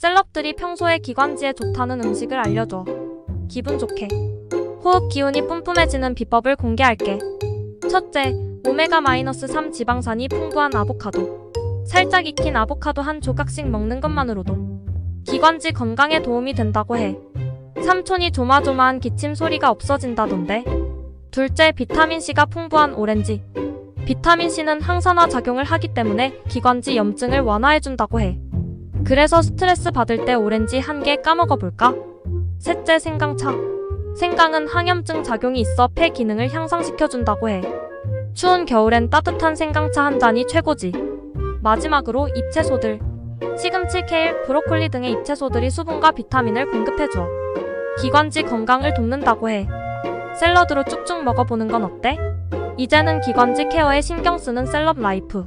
셀럽들이 평소에 기관지에 좋다는 음식을 알려줘. 기분 좋게. 호흡 기운이 뿜뿜해지는 비법을 공개할게. 첫째, 오메가-3 지방산이 풍부한 아보카도. 살짝 익힌 아보카도 한 조각씩 먹는 것만으로도 기관지 건강에 도움이 된다고 해. 삼촌이 조마조마한 기침 소리가 없어진다던데. 둘째, 비타민C가 풍부한 오렌지. 비타민C는 항산화 작용을 하기 때문에 기관지 염증을 완화해준다고 해. 그래서 스트레스 받을 때 오렌지 한 개 까먹어볼까? 셋째, 생강차. 생강은 항염증 작용이 있어 폐 기능을 향상시켜준다고 해. 추운 겨울엔 따뜻한 생강차 한 잔이 최고지. 마지막으로 잎채소들. 시금치, 케일, 브로콜리 등의 잎채소들이 수분과 비타민을 공급해줘. 기관지 건강을 돕는다고 해. 샐러드로 쭉쭉 먹어보는 건 어때? 이제는 기관지 케어에 신경 쓰는 셀럽 라이프.